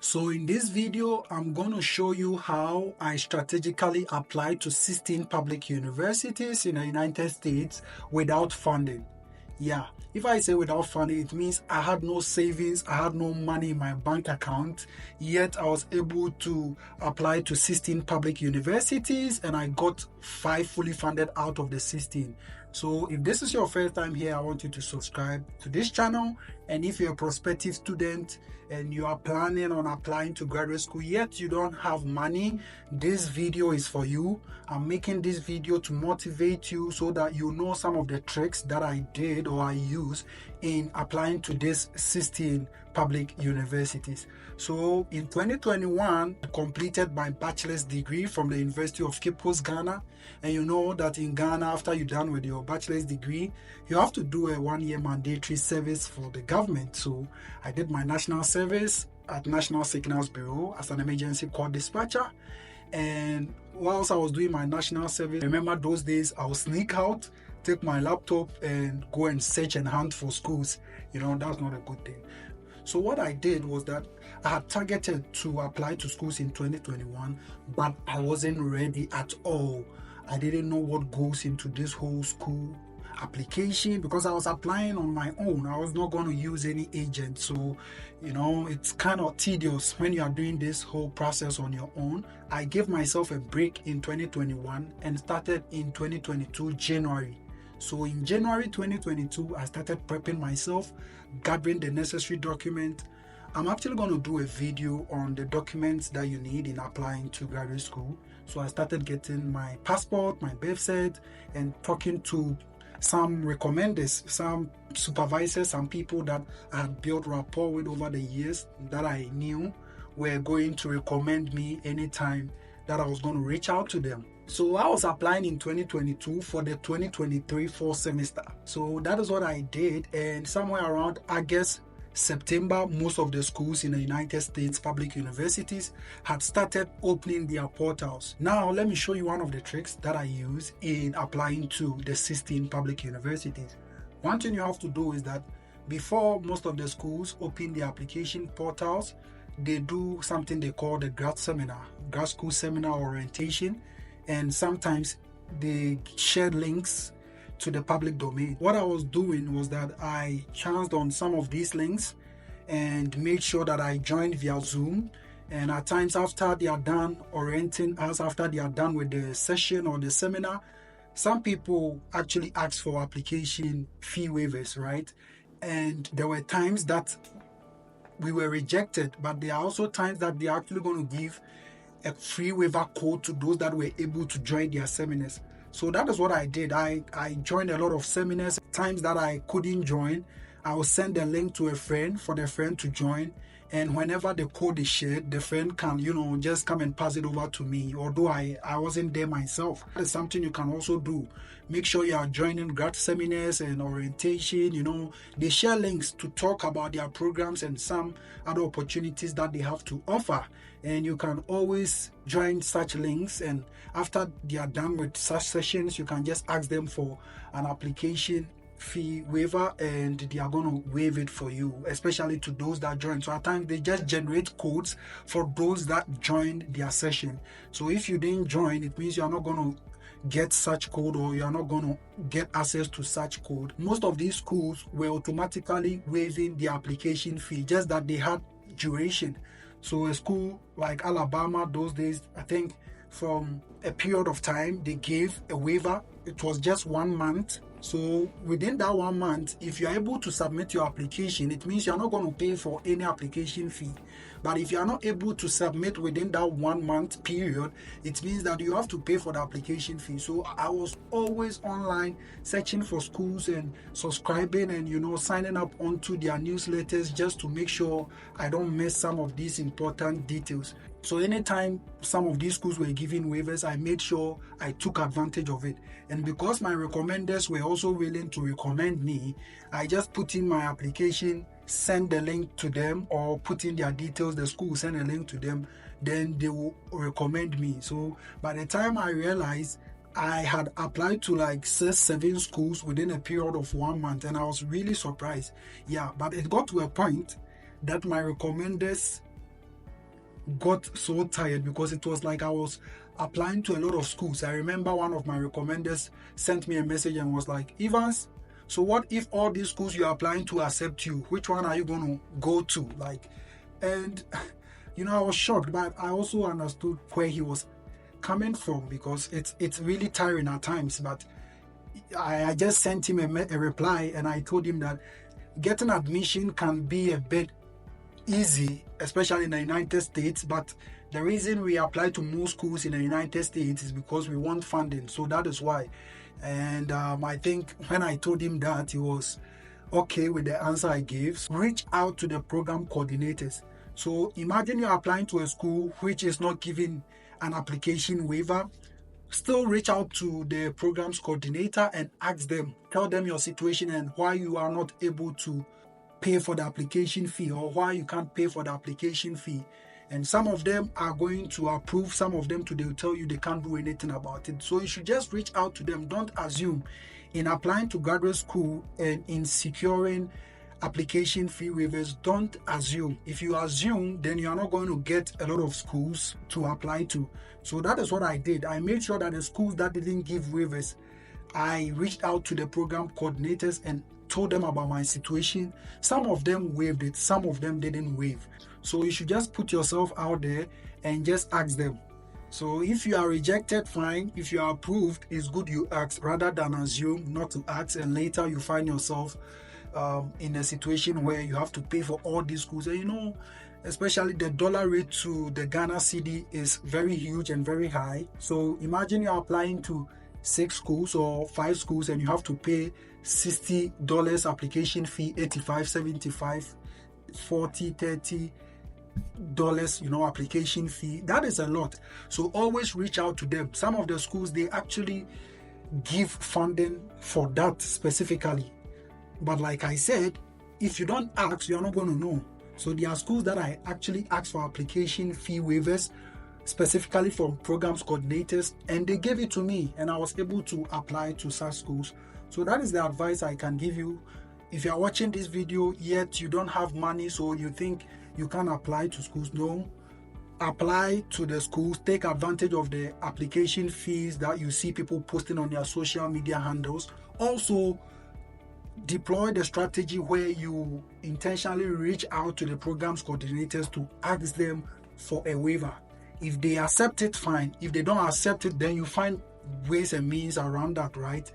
So in this video, I'm going to show you how I strategically applied to 16 public universities in the United States without funding. Yeah, if I say without funding, it means I had no savings, I had no money in my bank account, yet I was able to apply to 16 public universities and I got 5 fully funded out of the 16. So if this is your first time here, I want you to subscribe to this channel. And if you're a prospective student and you are planning on applying to graduate school yet you don't have money, this video is for you. I'm making this video to motivate you so that you know some of the tricks that I did or I used in applying to these 16 public universities. So in 2021, I completed my bachelor's degree from the University of Cape Coast, Ghana. And you know that in Ghana, after you're done with your bachelor's degree, you have to do a 1-year mandatory service for the government. So I did my national service at National Signals Bureau as an emergency call dispatcher. And whilst I was doing my national service, remember those days I would sneak out, take my laptop and go and search and hunt for schools. You know, that's not a good thing. So what I did was that I had targeted to apply to schools in 2021, but I wasn't ready at all. I didn't know what goes into this whole school application because I was applying on my own. I was not going to use any agent. So, you know, it's kind of tedious when you are doing this whole process on your own. I gave myself a break in 2021 and started in 2022 January. So in January 2022, I started prepping myself, gathering the necessary document. I'm actually going to do a video on the documents that you need in applying to graduate school. So I started getting my passport, my birth cert, and talking to some recommenders, some supervisors, some people that I had built rapport with over the years that I knew were going to recommend me anytime that I was going to reach out to them. So I was applying in 2022 for the 2023 fall semester. So that is what I did. And somewhere around August, September, most of the schools in the United States public universities had started opening their portals. Now, let me show you one of the tricks that I use in applying to the 16 public universities. One thing you have to do is that before most of the schools open their application portals, they do something they call the grad seminar, grad school seminar orientation. And sometimes they share links to the public domain. What I was doing was that I chanced on some of these links and made sure that I joined via Zoom. And at times after they are done orienting us, after they are done with the session or the seminar, some people actually ask for application fee waivers, right? And there were times that we were rejected, but there are also times that they are actually going to give a free waiver code to those that were able to join their seminars. So that is what I did. I joined a lot of seminars. Times that I couldn't join, I will send a link to a friend for the friend to join. And whenever the code is shared, the friend can, just come and pass it over to me, although I wasn't there myself. That is something you can also do. Make sure you are joining grad seminars and orientation. They share links to talk about their programs and some other opportunities that they have to offer. And you can always join such links. And after they are done with such sessions, you can just ask them for an application fee waiver and they are going to waive it for you, especially to those that join. So at times they just generate codes for those that joined their session. So if you didn't join, it means you are not going to get such code or you are not going to get access to such code. Most of these schools were automatically waiving the application fee, just that they had duration. So a school like Alabama those days, I think from a period of time they gave a waiver. It was just 1 month. So within that 1 month, if you're able to submit your application, it means you're not going to pay for any application fee. But if you're not able to submit within that 1 month period, it means that you have to pay for the application fee. So I was always online searching for schools and subscribing and signing up onto their newsletters just to make sure I don't miss some of these important details. So anytime some of these schools were giving waivers, I made sure I took advantage of it. And because my recommenders were also willing to recommend me, I just put in my application, send the link to them, or put in their details, the school will send a link to them, then they will recommend me. So by the time I realized, I had applied to like 6-7 schools within a period of 1 month, and I was really surprised. Yeah, but it got to a point that my recommenders got so tired because it was like I was applying to a lot of schools. I remember one of my recommenders sent me a message and was like, Evans, so what if all these schools you're applying to accept you? Which one are you going to go to? Like, and I was shocked, but I also understood where he was coming from, because it's really tiring at times. But I just sent him a reply, and I told him that getting admission can be a bit easy, especially in the United States, but the reason we apply to most schools in the United States is because we want funding. So that is why. And I think when I told him that, he was okay with the answer I gave. Reach out to the program coordinators. So imagine you're applying to a school which is not giving an application waiver. Still reach out to the programs coordinator and ask them, tell them your situation and why you are not able to pay for the application fee, or why you can't pay for the application fee. And some of them are going to approve, some of them they'll tell you they can't do anything about it. So you should just reach out to them. Don't assume. In applying to graduate school and in securing application fee waivers, don't assume. If you assume, then you are not going to get a lot of schools to apply to. So that is what I did. I made sure that the schools that didn't give waivers, I reached out to the program coordinators and told them about my situation. Some of them waived it, some of them didn't waive. So you should just put yourself out there and just ask them. So if you are rejected, fine. If you are approved, it's good you ask rather than assume not to ask, and later you find yourself in a situation where you have to pay for all these schools. And especially the dollar rate to the Ghana cedi is very huge and very high. So imagine you're applying to 6 schools or 5 schools and you have to pay $60 application fee, 85, 75, 40, 30 dollars, application fee. That is a lot. So always reach out to them. Some of the schools, they actually give funding for that specifically. But like I said, if you don't ask, you're not going to know. So there are schools that I actually asked for application fee waivers specifically from programs coordinators, and they gave it to me, and I was able to apply to such schools. So that is the advice I can give you. If you are watching this video yet you don't have money, so you think you can apply to schools, no. Apply to the schools. Take advantage of the application fees that you see people posting on their social media handles. Also, deploy the strategy where you intentionally reach out to the programs coordinators to ask them for a waiver. If they accept it, fine. If they don't accept it, then you find ways and means around that, right?